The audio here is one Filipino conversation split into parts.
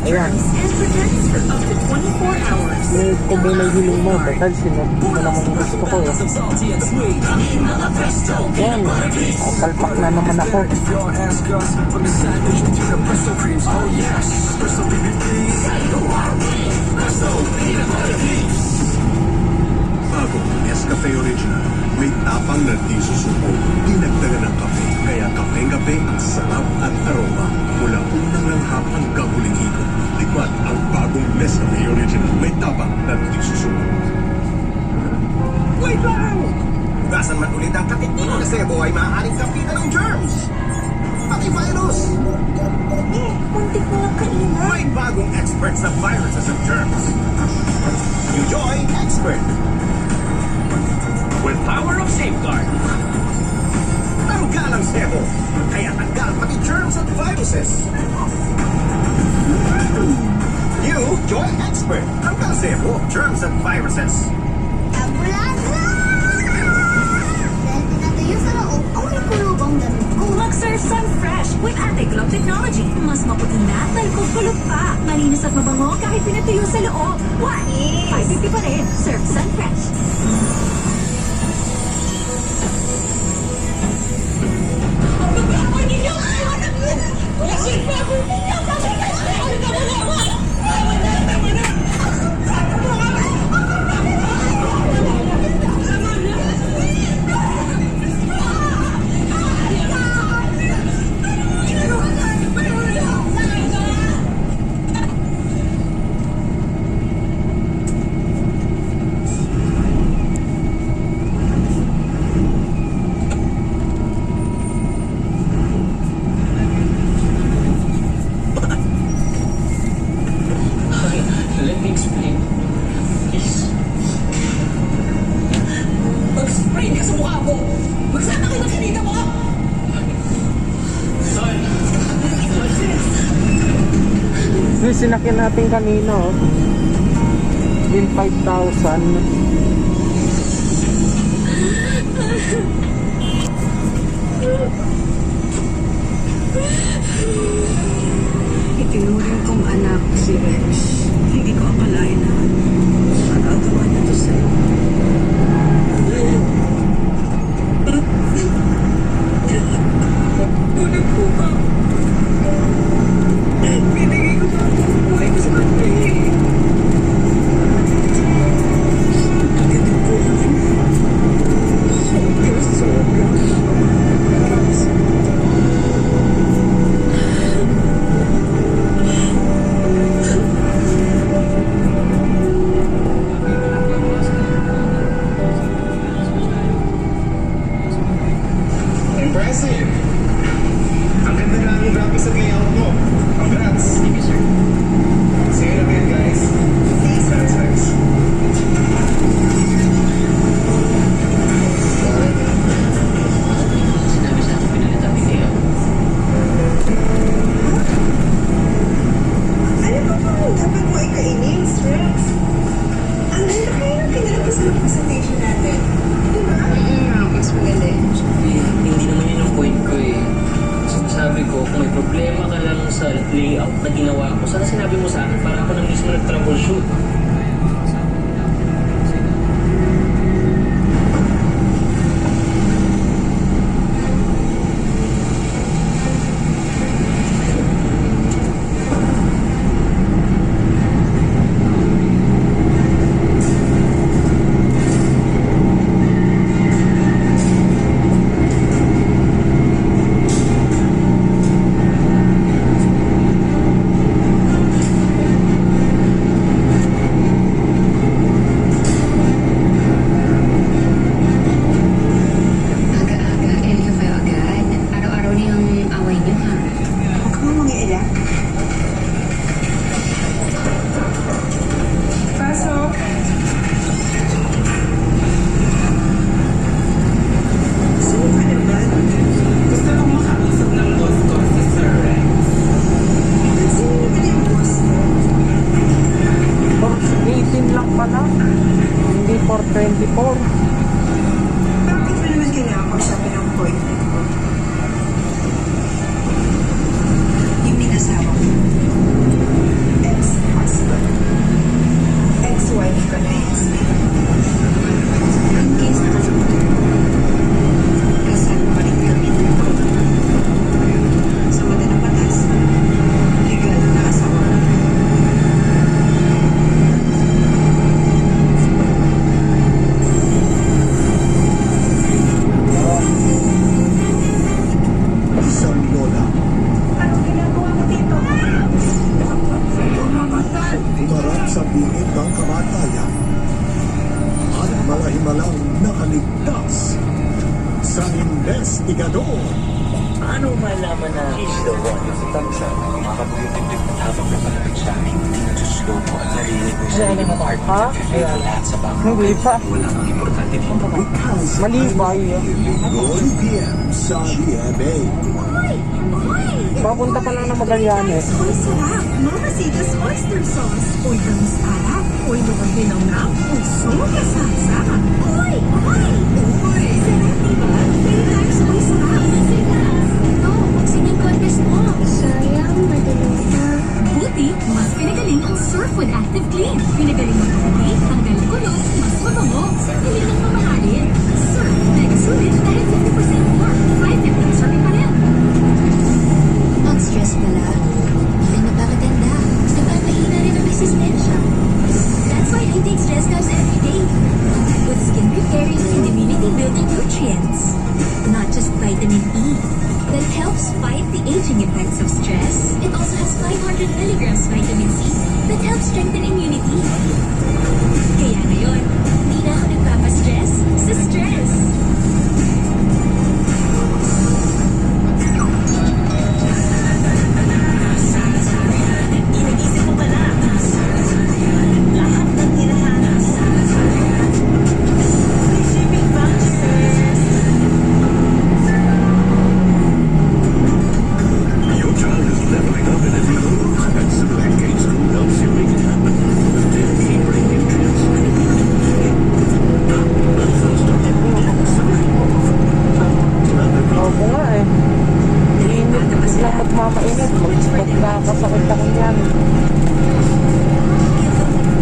Ayan. and protects for up to 24 hours. May kung may hiling mo, dahil sinod mo naman yung gusto ko eh. Yan, palpak na naman ako. Bago, Nescafe Original. May tapang na di susuko. Dinagdagan ng kape, kaya kape-kape ang sarap at aroma. Mula unang langhap hanggang huling higop. Tikman ang bagong Nescafe Original. May tapang na di susuko. Wait lang! Hugasan man ulit ang katitino na sebo ay maaaring kapitan ng germs. Pati virus. Muntik mo lang kainin. May bagong expert sa viruses and germs. New Joy Expert. With power of safeguard. Tanggal ang sebo. Kaya tanggal pati germs at viruses. New Joy Expert. Tanggal sebo, germs at viruses. Ambulansya! Dahil pinatayo sa loob, ang may kulubang damit ko. Mag-serve Sun Fresh with Ate Globe Technology. Mas maputi na dahil kukulog pa. Malinis at mabango kahit pinatuyo sa loob. What? 550 pa rin. Serve Sun Fresh. Let me explain. Please. Mag-spray ka sa mukha mo! Magsama kayo ng kanina mo! Son! Yung sinakyan natin kanina, oh. Yung 5,000. Itinuring kong anak si Rex. Hindi ko akalain na magagawa niya to sa'yo. Ulit po ba? Binigay ko pa ang buhay ko sa kanya eh. Hindi po namin. Sobra. Impressive! Ang ganda na ang graphics at layout mo. Congrats! Thank you, sir. See you again, guys. That's nice. Sinabi sa akin pinalitan ni Leo. Ano ba bang dapat mo ikainin, Rex? Ang ganda kayo ng kinalabas ng presentation natin. Diba? Mas maganda eh. Hindi naman yun yung point ko eh. Sinasabi ko, kung may problema ka lang sa layout na ginawa ko, sana sinabi mo sa akin para ako na mismo nag-troubleshoot. ng kamatayan at mga himalang nakaligtas sa investigador. Paano malaman na he's the one? Kasi tansa, makakabuyot-tip at habang napalapit siya, hindi na slow mo at narinig mo sa iyo part Ha? of the lahat sa bagay. Hindi pa. Wala kang importante dito. Because Mali ba yun? Linggo PM sa DMA. Hoy! Hoy! Papunta pa lang ng Magallanes. Uy, sarap! Mamacita's oyster sauce. Uy, gamis harap. Uy, lugar hinanap. Uy, soya salsa. Uy! Uy! Uy! Sarap, diba? Pwede tayo sa uy, sarap. Ito, singing contest mo. Sayang, madali na. Buti, mas pinagaling ang Surf with Active Clean. Pinagaling mo puti, tanggal kulog, mas mabango. Hindi lang mamahalin. Surf, mega sulit dahil 50% more. 550 serving pa rin. Ang stress pala. Ay napakaganda. Nagpapahina rin ang resistensya. That's why I take stress caps every day. With skin repairing and immunity-building nutrients. Not just vitamin E. That helps fight the aging effects of stress. It also has 500 milligrams vitamin C that helps strengthen immunity. Kaya ngayon, hindi na ako nagpapastress sa stress. Inisip mo pala. Lahat ng hinahanap. May shipping vouchers. Your child is leveling up in every move, and Civilian Gate School helps you make it happen. With 10 key-break entrance. Oo nga eh. Init lang magmamainit. Magkakasakit ako yan.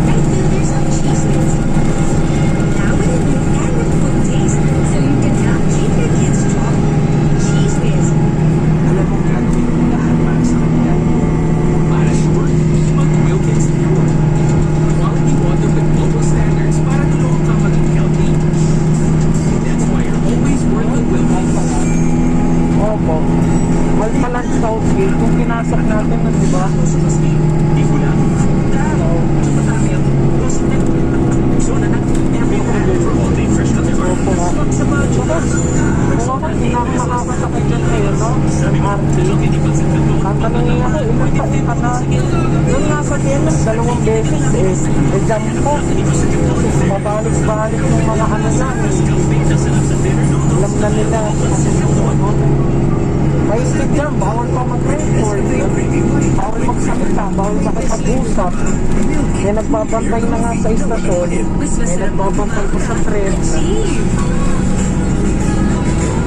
Right builders of cheese whiz. Now with a new and food taste, so you can now keep your kids strong. Cheese whiz. Alam mo gagawin mo lahat para sa kanya. Para sure, mag-Will Kids Pure. Quality water with global standards para tulungan ka maging healthy. That's why you're always worth the Will Kids. Opo. Mal pala sa Southgate, kung pinasok natin na, di ba? Di ko lang. Claro, matami ang gusto na. So na every time for all day fresh na Opo nga. sa budget. Oo nga, hindi na ako makakasakit yan ngayon, no? Ang RT. Tatanungin ako, ilang taon ka na? Nung nasa TNS, 2 beses eh. Jump ko. Pabalik-balik ng mga ano lang eh. Alam na nila. May isip dyan, bawal pa mag-record. Bawal magsalita, bawal makipag-usap. May nagbabantay na nga sa istasyon. May nagbabantay pa sa tren.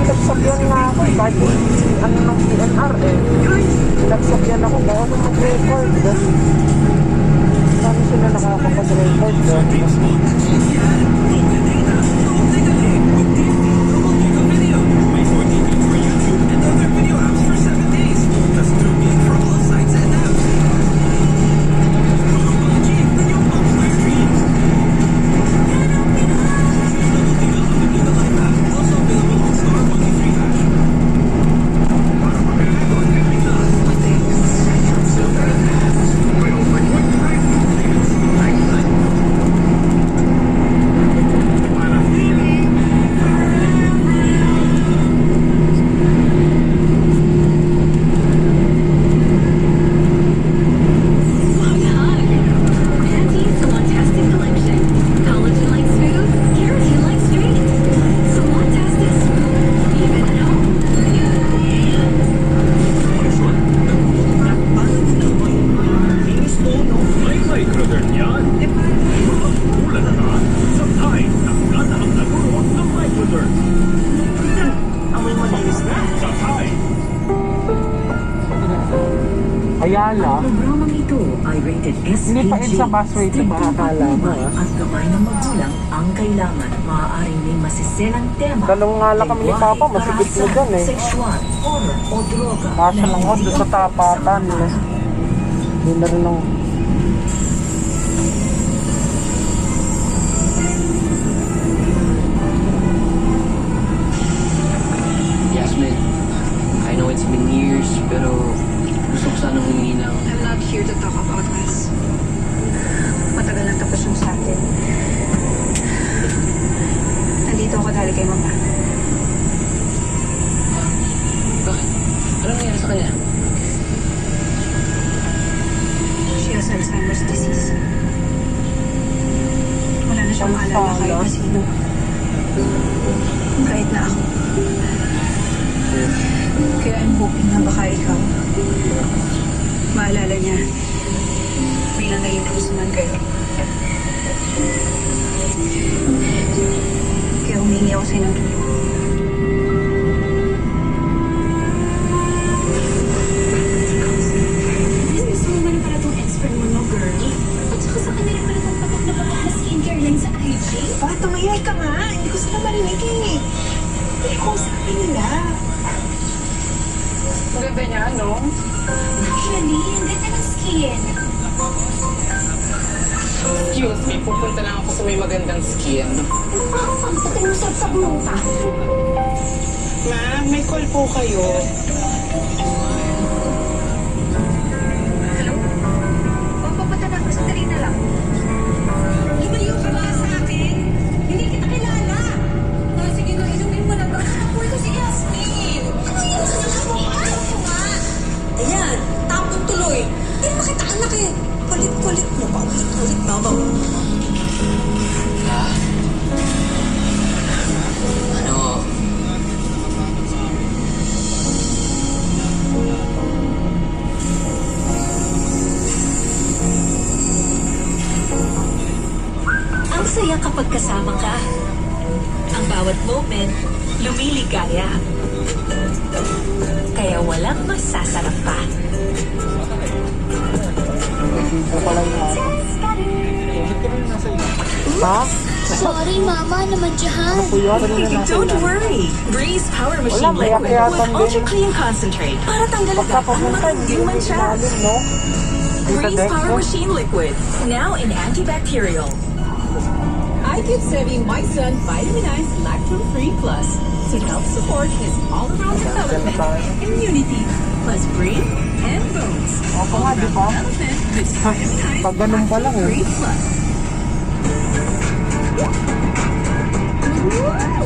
Pinagsabihan nga ako eh, kahit ano ng PNR eh. Pinagsabihan ako, bawal na mag-record. Saan sila nakakapag-record doon? Ayala. Programang ito ay rated SPG. Hindi pa sa pass-rated, baka akala mo, ah. At gabay ng magulang ang kailangan. Maaaring may masiselang tema. Dalawang nga lang kami ni Papa, masigit mo dyan eh. Sexual, horror o droga. Kaso lang ako doon sa tapatan. Hindi na rin ako. Yasmin, I know it's been years, pero gusto ko sanang humingi ng... I'm not here to talk about this. Matagal na tapos kilala kahit na Palas. sino. Kahit na ako. Kaya I'm hoping na baka ikaw maalala niya bilang naging close man kayo. Kaya humingi ako sa'yo ng tulong. Business woman pala tong ex-friend mo, no, girl? At saka sa kanila pala tong patok na patok na skincare line sa IG? Bakit tumingin ka nga? Hindi ko sila marinig eh. Hindi ko sabi nila. Ang ganda niya, no? Actually, ang ganda ng skin. Excuse me, pupunta lang ako sa may magandang skin. Ang pagkain mo sa buta. Ma'am, may call po kayo. Hello? Papunta na ako. Sandali na lang. Lumayo ka ba sa akin? Hindi kita kilala. Sige na, inumin mo na ba? Ako ito si Yasmin. Ano yun sa mukha? Ano nga? Ayan, tapon tuloy. Hindi naman kita anak eh. Kulit-kulit mo pa. Kulit mama mo. Ano? Ang saya kapag kasama ka. Ang bawat moment, lumiligaya. Kaya walang masasarap pa. Dito pala yung ha? Sorry, Mama, namadyahan. Ano po yun? Ano na nasa Don't ilan? worry. Breeze Power Machine Wala, may Liquid akyatan with din. Ultra Clean Concentrate. Para tanggal Pagka agad ang papunta, hindi matinding mo mancha. sinalim, no? Dito, Breeze Dex, Power no? Machine Liquid. Now in antibacterial. I give Sevi my son Vitaminized Lactose-Free Plus to help support his all-around development, immunity, plus brain and bones. Ako nga, di ba? Development with Vitaminized Pag ganun pa lang, eh. Lactose-Free Plus.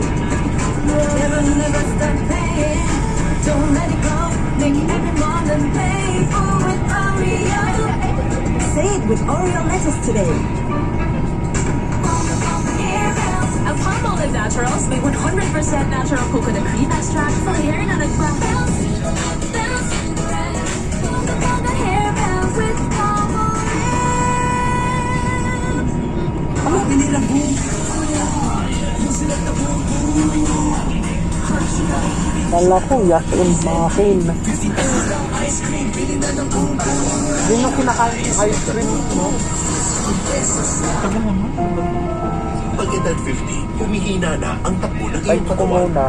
Never, never stop playing. Don't let it go. Make every moment playful with Oreo. Say it with Oreo lettuce today. Ang Palmolive Naturals may 100% natural coconut cream extract for hair na nagpa-bounce. Kala ko, Yas and Muffin. Yun yung kinakain ng ice cream, no? Pag edad 50, humihina na ang takbo ng Ay, iyong ko katawan. muna.